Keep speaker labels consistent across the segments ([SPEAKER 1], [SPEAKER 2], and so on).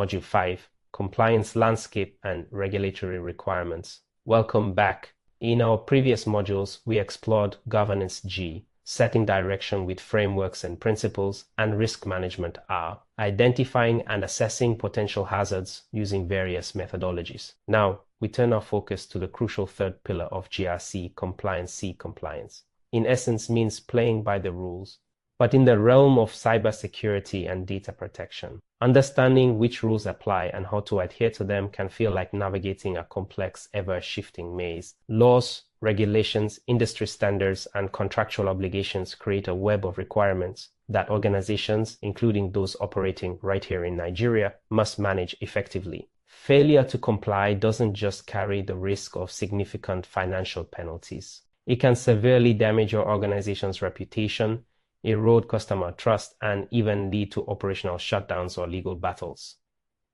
[SPEAKER 1] Module 5, Compliance Landscape and Regulatory Requirements. Welcome back. In our previous modules, we explored Governance G, Setting Direction with Frameworks and Principles, and Risk Management R, identifying and assessing potential hazards using various methodologies. Now, we turn our focus to the crucial third pillar of GRC, Compliance C compliance. In essence, means playing by the rules, but in the realm of cybersecurity and data protection. Understanding which rules apply and how to adhere to them can feel like navigating a complex, ever-shifting maze. Laws, regulations, industry standards, and contractual obligations create a web of requirements that organizations, including those operating right here in Nigeria, must manage effectively. Failure to comply doesn't just carry the risk of significant financial penalties. It can severely damage your organization's reputation, erode customer trust, and even lead to operational shutdowns or legal battles.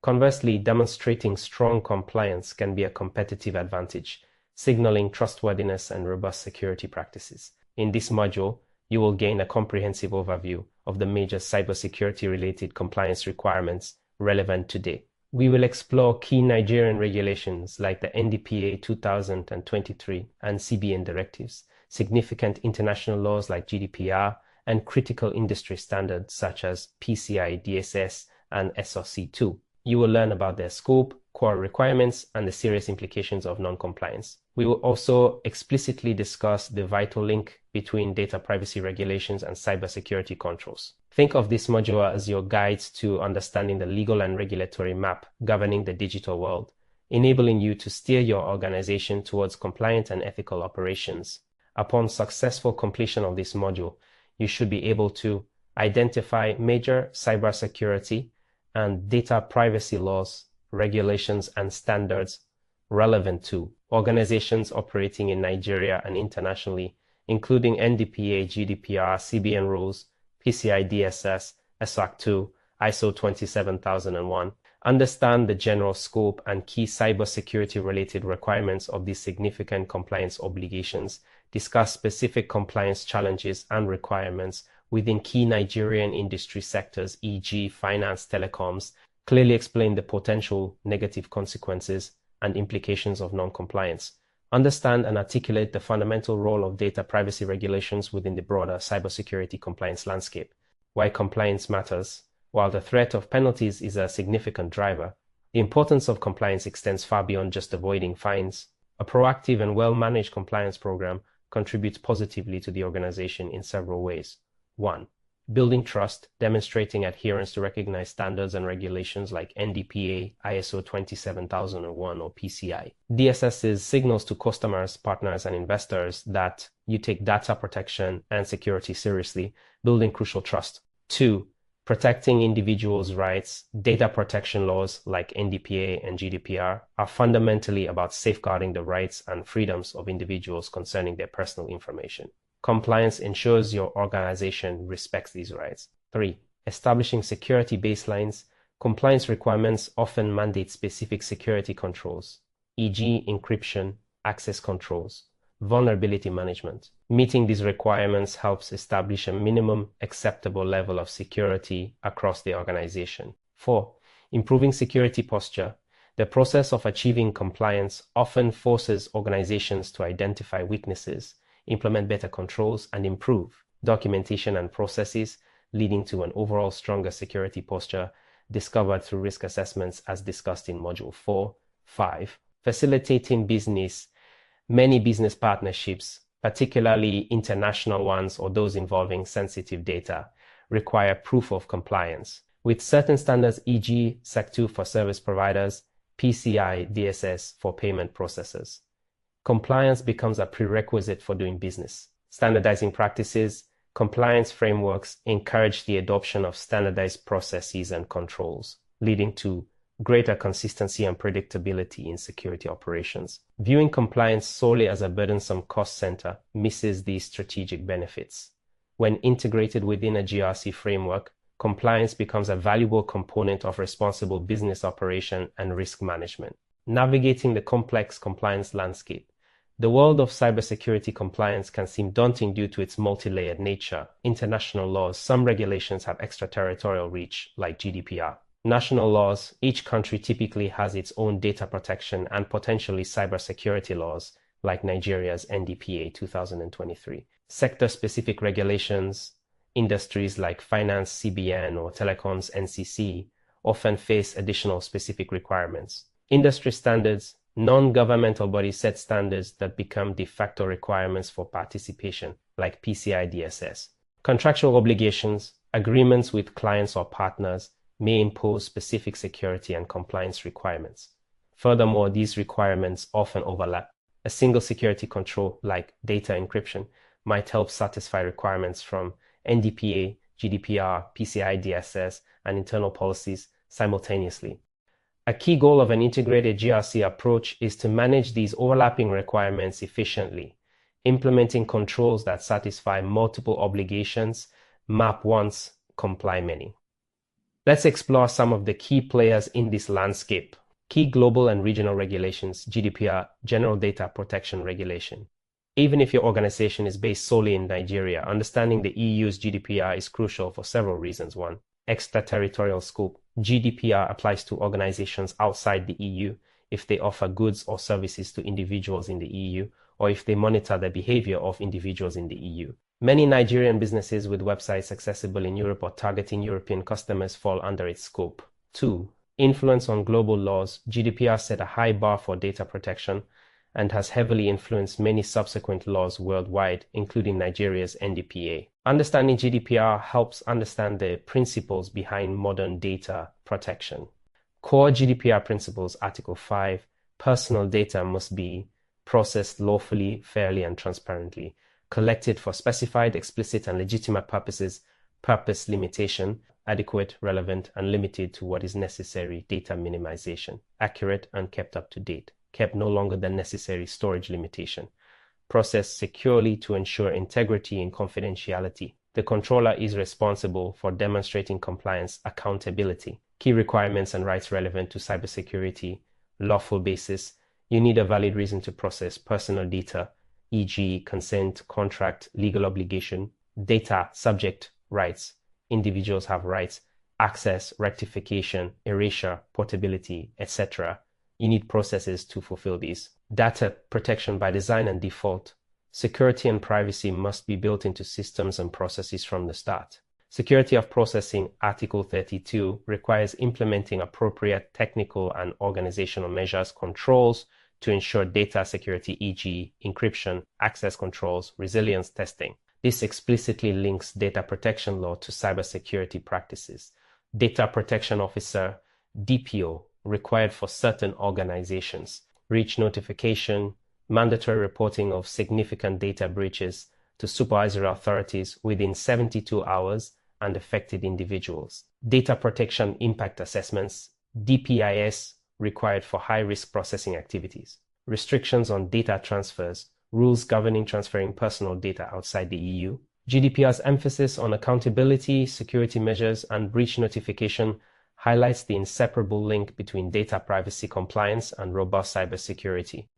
[SPEAKER 1] Conversely, demonstrating strong compliance can be a competitive advantage, signaling trustworthiness and robust security practices. In this module, you will gain a comprehensive overview of the major cybersecurity-related compliance requirements relevant today. We will explore key Nigerian regulations like the NDPA 2023 and CBN directives, significant international laws like GDPR, and critical industry standards such as PCI DSS and SOC2. You will learn about their scope, core requirements, and the serious implications of non-compliance. We will also explicitly discuss the vital link between data privacy regulations and cybersecurity controls. Think of this module as your guide to understanding the legal and regulatory map governing the digital world, enabling you to steer your organization towards compliant and ethical operations. Upon successful completion of this module, you should be able to identify major cybersecurity and data privacy laws, regulations, and standards relevant to organizations operating in Nigeria and internationally, including NDPA, GDPR, CBN rules, PCI DSS, SOC2, ISO 27001. Understand the general scope and key cybersecurity-related requirements of these significant compliance obligations. Discuss specific compliance challenges and requirements within key Nigerian industry sectors, e.g. finance, telecoms. Clearly explain the potential negative consequences and implications of non-compliance. Understand and articulate the fundamental role of data privacy regulations within the broader cybersecurity compliance landscape. Why compliance matters. While the threat of penalties is a significant driver, the importance of compliance extends far beyond just avoiding fines. A proactive and well-managed compliance program contributes positively to the organization in several ways. 1. Building trust, demonstrating adherence to recognized standards and regulations like NDPA, ISO 27001, or PCI. DSS signals to customers, partners, and investors that you take data protection and security seriously, building crucial trust. 2. Protecting individuals' rights. Data protection laws like NDPA and GDPR are fundamentally about safeguarding the rights and freedoms of individuals concerning their personal information. Compliance ensures your organization respects these rights. 3. Establishing security baselines. Compliance requirements often mandate specific security controls, e.g. encryption, access controls, vulnerability management. Meeting these requirements helps establish a minimum acceptable level of security across the organization. 4. Improving security posture. The process of achieving compliance often forces organizations to identify weaknesses, implement better controls, and improve documentation and processes, leading to an overall stronger security posture discovered through risk assessments as discussed in Module 4. 5. Facilitating business. Many business partnerships, particularly international ones or those involving sensitive data, require proof of compliance. With certain standards, e.g. SOC2 for service providers, PCI DSS for payment processors, compliance becomes a prerequisite for doing business. Standardizing practices. Compliance frameworks encourage the adoption of standardized processes and controls, leading to greater consistency and predictability in security operations. Viewing compliance solely as a burdensome cost center misses these strategic benefits. When integrated within a GRC framework, compliance becomes a valuable component of responsible business operation and risk management. Navigating the complex compliance landscape. The world of cybersecurity compliance can seem daunting due to its multi-layered nature. International laws, some regulations have extraterritorial reach, like GDPR. National laws. Each country typically has its own data protection and potentially cybersecurity laws, like Nigeria's NDPA 2023. Sector-specific regulations. Industries like finance CBN or telecoms NCC often face additional specific requirements. Industry standards. Non-governmental bodies set standards that become de facto requirements for participation, like PCI DSS. Contractual obligations. Agreements with clients or partners may impose specific security and compliance requirements. Furthermore, these requirements often overlap. A single security control, like data encryption, might help satisfy requirements from NDPA, GDPR, PCI DSS, and internal policies simultaneously. A key goal of an integrated GRC approach is to manage these overlapping requirements efficiently, implementing controls that satisfy multiple obligations, map once, comply many. Let's explore some of the key players in this landscape. Key global and regional regulations. GDPR, General Data Protection Regulation. Even if your organization is based solely in Nigeria, understanding the EU's GDPR is crucial for several reasons. 1. Extraterritorial scope. GDPR applies to organizations outside the EU if they offer goods or services to individuals in the EU, or if they monitor the behavior of individuals in the EU. Many Nigerian businesses with websites accessible in Europe or targeting European customers fall under its scope. 2. Influence on global laws. GDPR set a high bar for data protection and has heavily influenced many subsequent laws worldwide, including Nigeria's NDPA. Understanding GDPR helps understand the principles behind modern data protection. Core GDPR principles. Article 5. Personal data must be processed lawfully, fairly, and transparently, collected for specified, explicit, and legitimate purposes, purpose limitation, adequate, relevant, and limited to what is necessary, data minimization, accurate, and kept up to date, kept no longer than necessary, storage limitation, processed securely to ensure integrity and confidentiality. The controller is responsible for demonstrating compliance, accountability, key requirements and rights relevant to cybersecurity, lawful basis. You need a valid reason to process personal data, e.g., consent, contract, legal obligation, data, subject, rights. Individuals have rights, access, rectification, erasure, portability, etc. You need processes to fulfill these. Data protection by design and default. Security and privacy must be built into systems and processes from the start. Security of processing. Article 32 requires implementing appropriate technical and organizational measures, controls to ensure data security, e.g., encryption, access controls, resilience testing. This explicitly links data protection law to cybersecurity practices. Data protection officer, DPO, required for certain organizations. Breach notification, mandatory reporting of significant data breaches to supervisory authorities within 72 hours and affected individuals. Data protection impact assessments, DPIS, required for high-risk processing activities. Restrictions on data transfers, rules governing transferring personal data outside the EU. GDPR's emphasis on accountability, security measures, and breach notification highlights the inseparable link between data privacy compliance and robust cybersecurity.